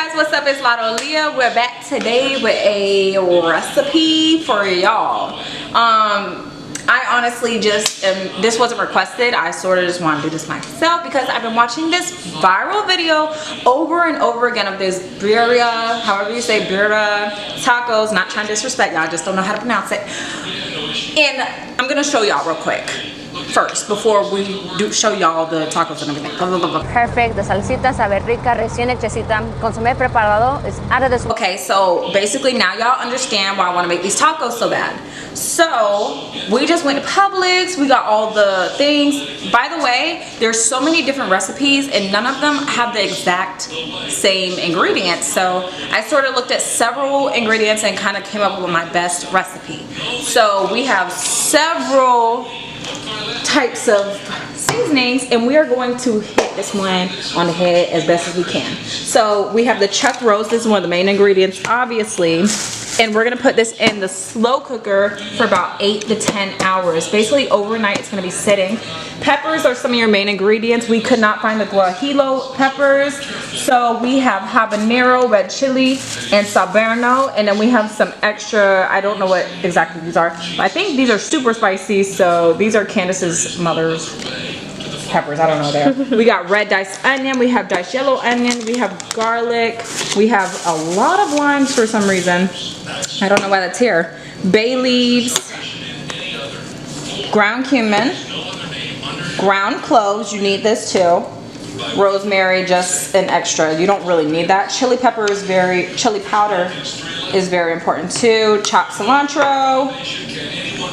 guys, what's up? It's Lattoleah. We're back today with a recipe for y'all. I honestly just, this wasn't requested. I sort of just want to do this myself because I've been watching this viral video over and over again of this birria, however you say birria, tacos. Not trying to disrespect y'all, just don't know how to pronounce it. And I'm going to show y'all real quick first before we show y'all the tacos and everything. Perfect, de salsita, sabe rica, recién hechecita, consomé preparado, es out of this. Okay, so basically now y'all understand why I want to make these tacos so bad. So we just went to Publix, we got all the things. By the way, there's so many different recipes and none of them have the exact same ingredients. So I sort of looked at several ingredients and kind of came up with my best recipe. So we have several types of seasonings and we are going to hit this one on the head as best as we can. So we have the chuck roast. This is one of the main ingredients, obviously, and we're gonna put this in the slow cooker for about 8 to 10 hours. Basically overnight it's gonna be sitting. Peppers are some of your main ingredients. We could not find the Guajillo peppers, so we have habanero, red chili, and saberno, and then we have some extra, I don't know what exactly these are, but I think these are super spicy, so these are Candace's mother's peppers, I don't know there. We got red diced onion, we have diced yellow onion, we have garlic, we have a lot of limes for some reason. I don't know why that's here. Bay leaves, ground cumin, ground cloves, you need this too. Rosemary, just an extra. You don't really need that. Chili powder is very important too. Chopped cilantro.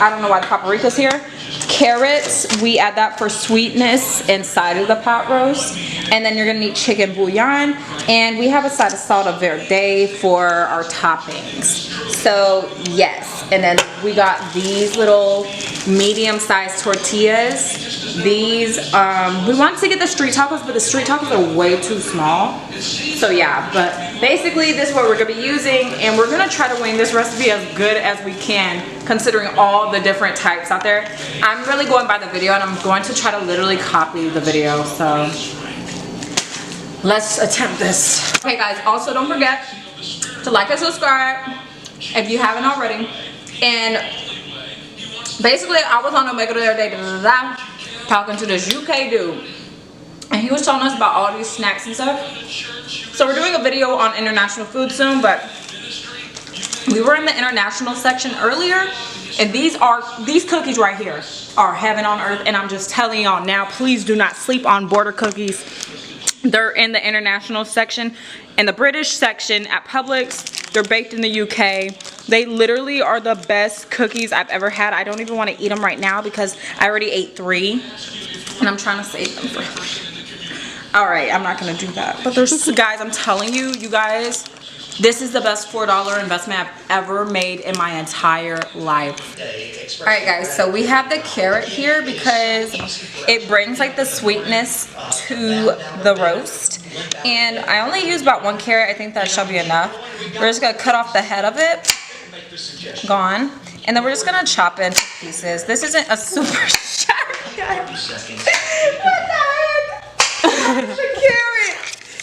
I don't know why the paprika's here. Carrots, we add that for sweetness inside of the pot roast. And then you're gonna need chicken bouillon. And we have a side of salt of verde for our toppings. So yes, and then we got these little medium-sized tortillas. These, we wanted to get the street tacos, but the street tacos are way too small. So yeah, but basically this is what we're gonna be using, and we're gonna try to wing this recipe as good as we can, considering all the different types out there. I'm really going by the video, and I'm going to try to literally copy the video, so let's attempt this. Okay guys, also don't forget to like and subscribe if you haven't already. And basically I was on Omega the other day, talking to this UK dude, and he was telling us about all these snacks and stuff. So we're doing a video on international food soon, but we were in the international section earlier, and these cookies right here are heaven on earth, and I'm just telling y'all now, please do not sleep on border cookies. They're in the international section. In the British section at Publix, they're baked in the UK. They literally are the best cookies I've ever had. I don't even want to eat them right now because I already ate 3 and I'm trying to save them for all right, I'm not gonna do that, but there's guys, I'm telling you, you guys, this is the best $4 investment I've ever made in my entire life. All right guys, so we have the carrot here because it brings like the sweetness to the roast, and I only use about 1 carrot. I think that should be enough. We're just gonna cut off the head of it, gone, and then we're just gonna chop it into pieces. This isn't a super sharp guys. What the heck? The carrot.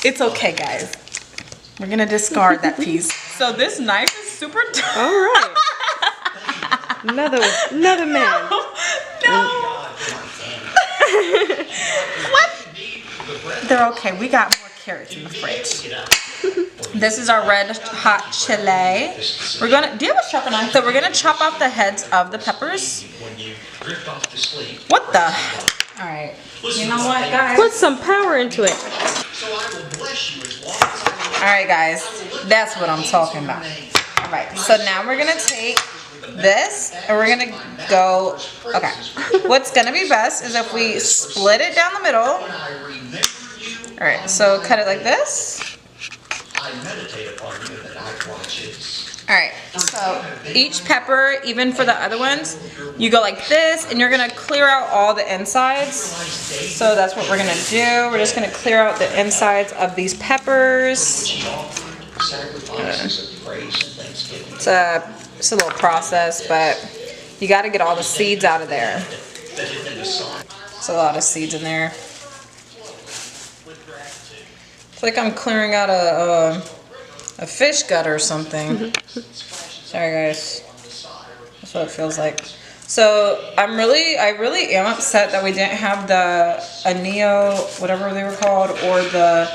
It's okay guys. We're gonna discard that piece. So this knife is super tough. All right. Another man. No. What? They're okay. We got more carrots in the fridge. This is our red hot chili. We're gonna, do you have a sharper knife? So we're gonna chop off the heads of the peppers. What the? All right. You know what, guys? Put some power into it. Alright guys, that's what I'm talking about. Alright, so now we're gonna take this and we're gonna go, okay. What's gonna be best is if we split it down the middle. Alright, so cut it like this. Alright, so each pepper, even for the other ones, you go like this and you're gonna clear out all the insides. So that's what we're gonna do. We're just gonna clear out the insides of these peppers. It's a little process, but you gotta get all the seeds out of there. There's a lot of seeds in there. It's like I'm clearing out a a fish gut or something. Sorry guys, that's what it feels like. So I really am upset that we didn't have the anillo, whatever they were called, or the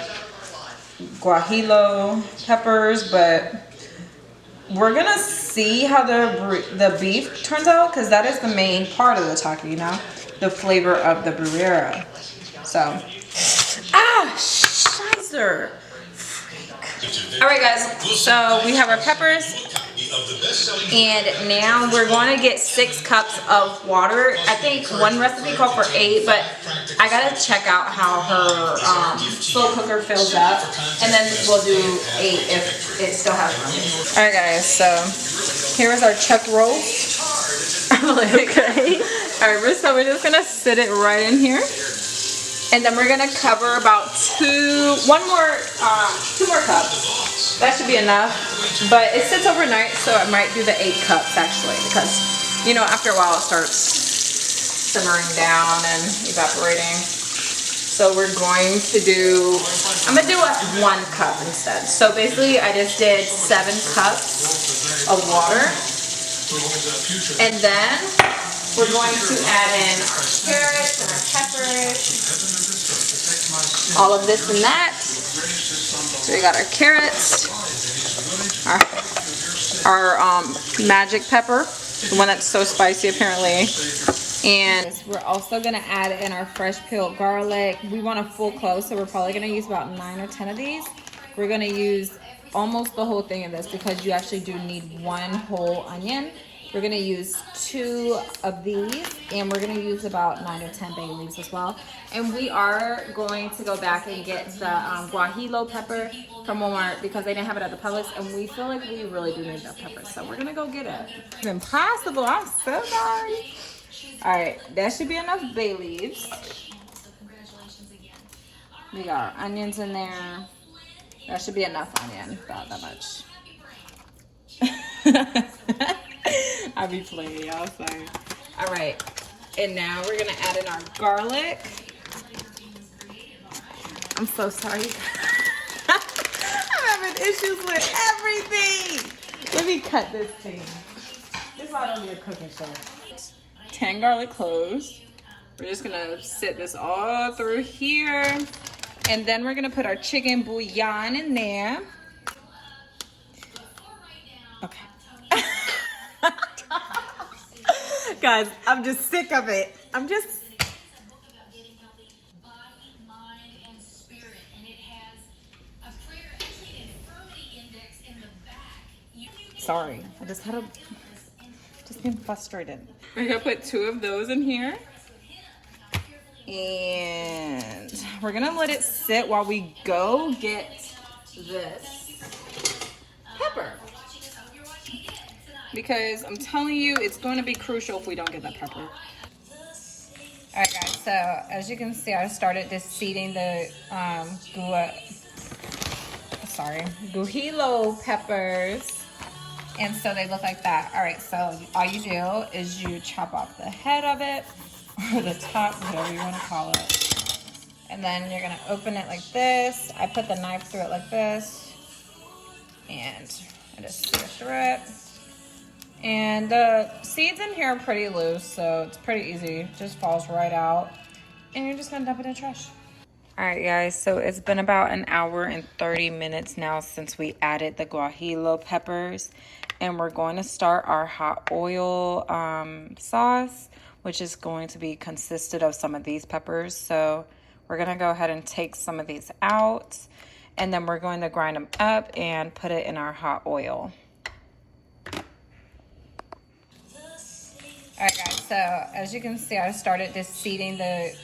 Guajillo peppers, but we're gonna see how the beef turns out, because that is the main part of the taco, you know, the flavor of the birria. So, shizer. All right, guys. So we have our peppers, and now we're going to get 6 cups of water. I think one recipe called for 8, but I gotta check out how her slow cooker fills up, and then we'll do 8 if it still has room. All right, guys. So here's our chuck roast. Okay. All right, so we're just gonna sit it right in here. And then we're gonna cover about 2 more cups. That should be enough. But it sits overnight, so I might do the 8 cups actually, because you know, after a while it starts simmering down and evaporating. So we're going to do, I'm gonna do 1 cup instead. So basically I just did 7 cups of water. And then we're going to add in our carrots and our peppers, all of this and that. So we got our carrots, our magic pepper, the one that's so spicy apparently. And we're also gonna add in our fresh peeled garlic. We want a full clove, so we're probably gonna use about 9 or 10 of these. We're gonna use almost the whole thing of this, because you actually do need 1 whole onion. We're gonna use 2 of these, and we're gonna use about 9 or 10 bay leaves as well. And we are going to go back and get the Guajillo pepper from Walmart, because they didn't have it at the Publix, and we feel like we really do need that pepper. So we're gonna go get it. It's impossible, I'm so sorry. All right, that should be enough bay leaves. We got our onions in there. That should be enough onion, about that much. I'll be playing, y'all, sorry. All right, and now we're gonna add in our garlic. I'm so sorry. I'm having issues with everything. Let me cut this thing. This is why I don't need a cooking show. 10 garlic cloves. We're just gonna sit this all through here. And then we're gonna put our chicken bouillon in there. Okay. Guys, I'm just sick of it. Sorry, I just been frustrated. We're gonna put 2 of those in here. And we're gonna let it sit while we go get this pepper. Because I'm telling you, it's going to be crucial if we don't get that pepper. All right, guys, so as you can see, I started just seeding the Guajillo peppers. And so they look like that. All right, so all you do is you chop off the head of it, or the top, whatever you want to call it. And then you're gonna open it like this. I put the knife through it like this. And I just see it through it. And the seeds in here are pretty loose, so it's pretty easy. It just falls right out. And you're just gonna dump it in the trash. All right, guys, so it's been about 1 hour and 30 minutes now since we added the Guajillo peppers. And we're going to start our hot oil sauce, which is going to be consisted of some of these peppers. So we're gonna go ahead and take some of these out, and then we're going to grind them up and put it in our hot oil. All right, guys, so as you can see, I started just seeding the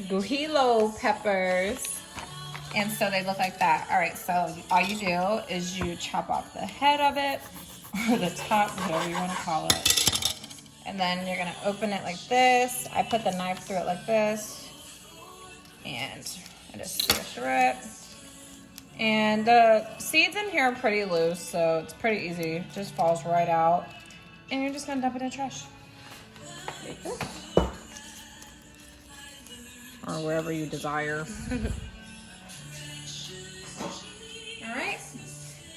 Guajillo peppers, and so they look like that. All right, so all you do is you chop off the head of it, or the top, whatever you want to call it. And then you're gonna open it like this. I put the knife through it like this, and I just see it through it. And the seeds in here are pretty loose, so it's pretty easy. It just falls right out. And you're just gonna dump it in the trash. Like this. Or wherever you desire.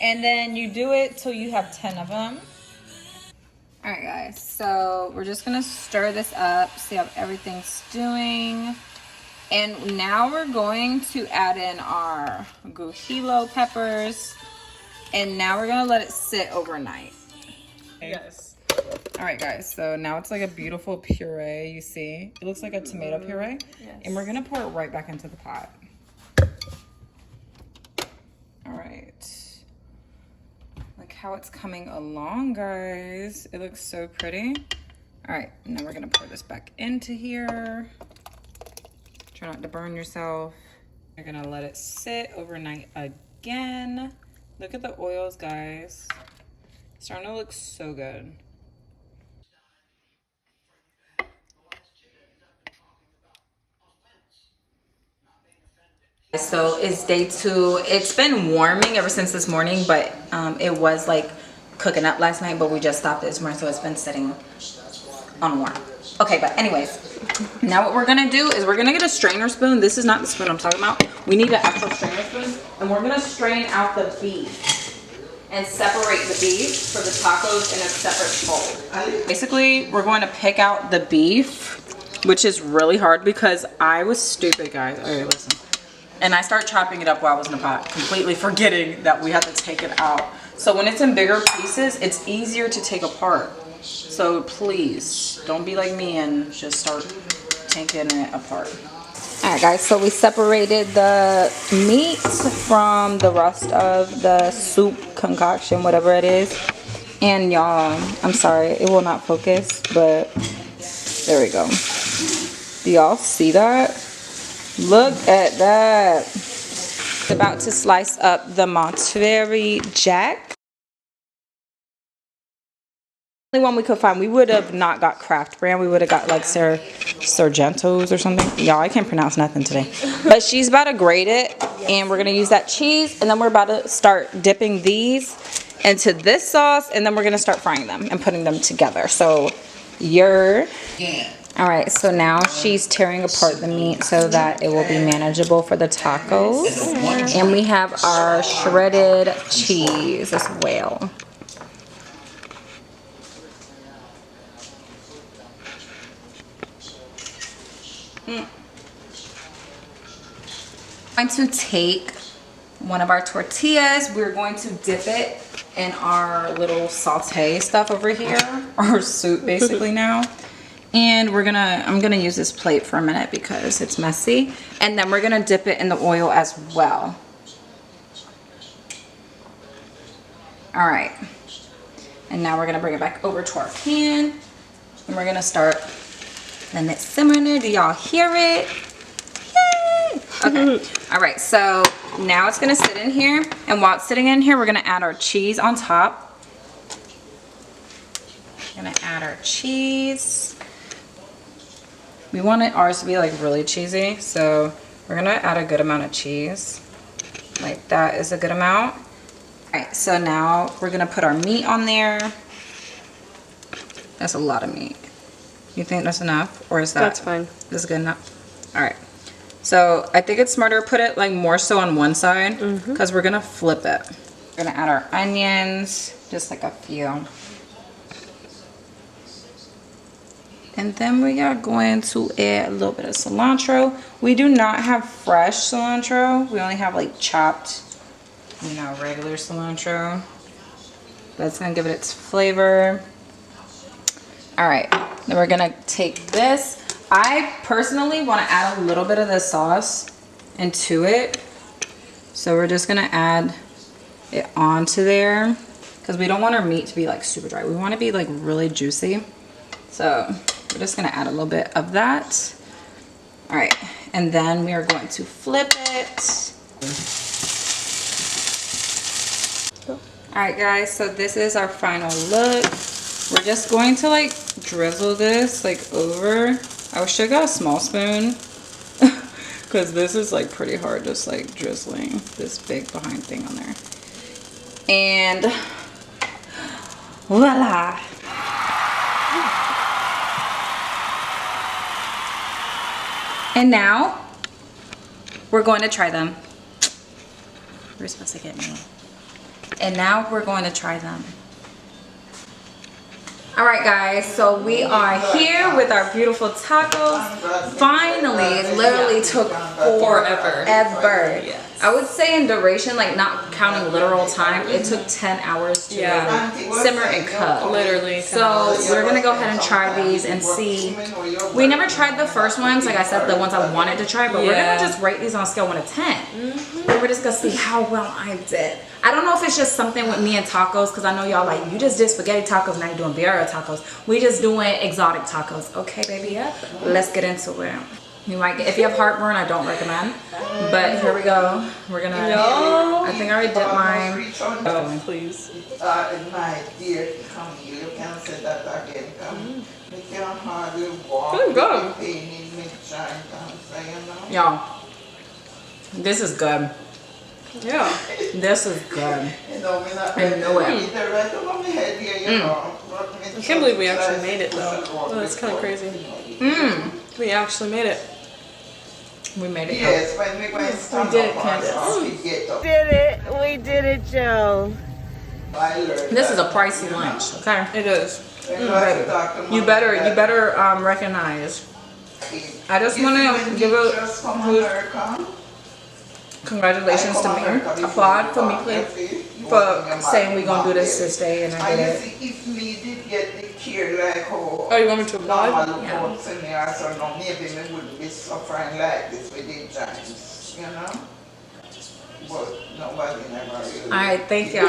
And then you do it till you have 10 of them. All right, guys, so we're just gonna stir this up, see how everything's doing. And now we're going to add in our Guajillo peppers. And now we're gonna let it sit overnight. Yes. All right, guys, so now it's like a beautiful puree, you see? It looks like a tomato puree. Yes. And we're gonna pour it right back into the pot. All right. Look how it's coming along, guys. It looks so pretty. All right, now we're gonna pour this back into here. Try not to burn yourself. You're gonna let it sit overnight again. Look at the oils, guys. It's starting to look so good. So it's day 2. It's been warming ever since this morning, but it was like cooking up last night, but we just stopped it this morning, so it's been sitting on warm. Okay, but anyways, now what we're gonna do is we're gonna get a strainer spoon. This is not the spoon I'm talking about. We need an actual strainer spoon, and we're gonna strain out the beef and separate the beef for the tacos in a separate bowl. Basically, we're going to pick out the beef, which is really hard because I was stupid, guys. Okay, listen. And I start chopping it up while I was in the pot, completely forgetting that we had to take it out. So when it's in bigger pieces, it's easier to take apart. So please, don't be like me and just start taking it apart. All right, guys, so we separated the meat from the rest of the soup concoction, whatever it is. And y'all, I'm sorry, it will not focus, but there we go. Do y'all see that? Look at that. About to slice up the Monterey Jack. The only one we could find. We would have not got Kraft brand. We would have got like Sargentos or something. Y'all, I can't pronounce nothing today. But she's about to grate it, and we're gonna use that cheese, and then we're about to start dipping these into this sauce, and then we're gonna start frying them and putting them together. So all right, so now she's tearing apart the meat so that it will be manageable for the tacos. And we have our shredded cheese as well. I'm going to take one of our tortillas. We're going to dip it in our little saute stuff over here, our soup basically now. And I'm gonna use this plate for a minute because it's messy. And then we're gonna dip it in the oil as well. All right. And now we're gonna bring it back over to our pan. And we're gonna start letting it simmer in there. Do y'all hear it? Yay! Okay. All right, so now it's gonna sit in here. And while it's sitting in here, we're gonna add our cheese on top. We're gonna add our cheese. We wanted ours to be like really cheesy, so we're gonna add a good amount of cheese. Like that is a good amount. All right, so now we're gonna put our meat on there. That's a lot of meat. You think that's enough, or is that? That's fine. This is good enough. All right. So I think it's smarter to put it like more so on one side because we're gonna flip it. We're gonna add our onions, just like a few. And then we are going to add a little bit of cilantro. We do not have fresh cilantro. We only have like chopped, you know, regular cilantro. That's gonna give it its flavor. All right, then we're gonna take this. I personally wanna add a little bit of the sauce into it. So we're just gonna add it onto there because we don't want our meat to be like super dry. We want to be like really juicy. So we're just gonna add a little bit of that. All right, and then we are going to flip it. All right, guys, so this is our final look. We're just going to like drizzle this like over. I wish I got a small spoon because this is like pretty hard just like drizzling this big behind thing on there. And voila. And now we're going to try them. We're supposed to get me. And now we're going to try them. Alright guys, so we are here with our beautiful tacos. Finally, it literally took forever. Yes. I would say in duration, like not counting literal time, it took 10 hours to simmer and cook. Literally. So we're gonna go ahead and try these and see. We never tried the first ones, like I said, the ones I wanted to try, but we're gonna just rate these on a scale of 1 to 10. And we're just gonna see how well I did. I don't know if it's just something with me and tacos, because I know y'all like, you just did spaghetti tacos, now you're doing birria tacos. We just doing exotic tacos. Okay, baby, let's get into it. You might get, if you have heartburn, I don't recommend. But here we go. We're gonna. I think I already did mine. Oh, please. My dear, come here. You can't say that again. Come. You can hardly walk. Good, good. Pain in my joint. I'm saying Y'all, this is good. Yeah. This is good. You know, I know it. I can't believe we actually made it though. Oh, that's kind of crazy. We actually made it. We made it. Yes, when we went to did, Candace. We did it, Joe. This is a pricey lunch, okay? It is. You better recognize. I just want to give a congratulations to me. Applaud for me, please, for saying we're gonna do this day, and I did it. If me did get the care like how Oh, you want me to applaud? normal folks in there, so no, maybe we wouldn't be suffering like this with the giants, you know? But nobody never really. Alright, thank y'all.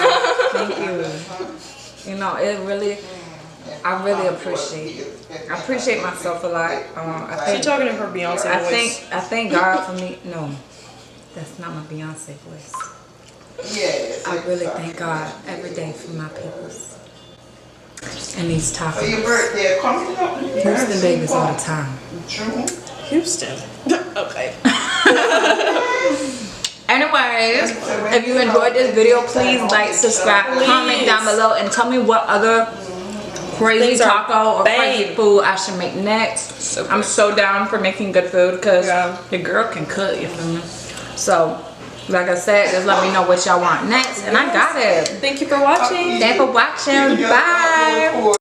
Thank you. You know, it really, I really appreciate it. I appreciate myself a lot. I She's talking to her Beyonce voice. I thank God for me. No, that's not my Beyonce voice. Yes. I really thank God every day for my peoples and these For your tacos. birthday coming up. Houston babies all the time. True. Houston. Okay. Anyways, if you enjoyed this video, please like, subscribe, comment down below, and tell me what other crazy Things are taco or crazy bang. food I should make next. I'm so down for making good food because the girl can cook, you feel me? So, like I said, just let me know what y'all want next, and I got it. Thank you for watching. Thanks for watching. Bye.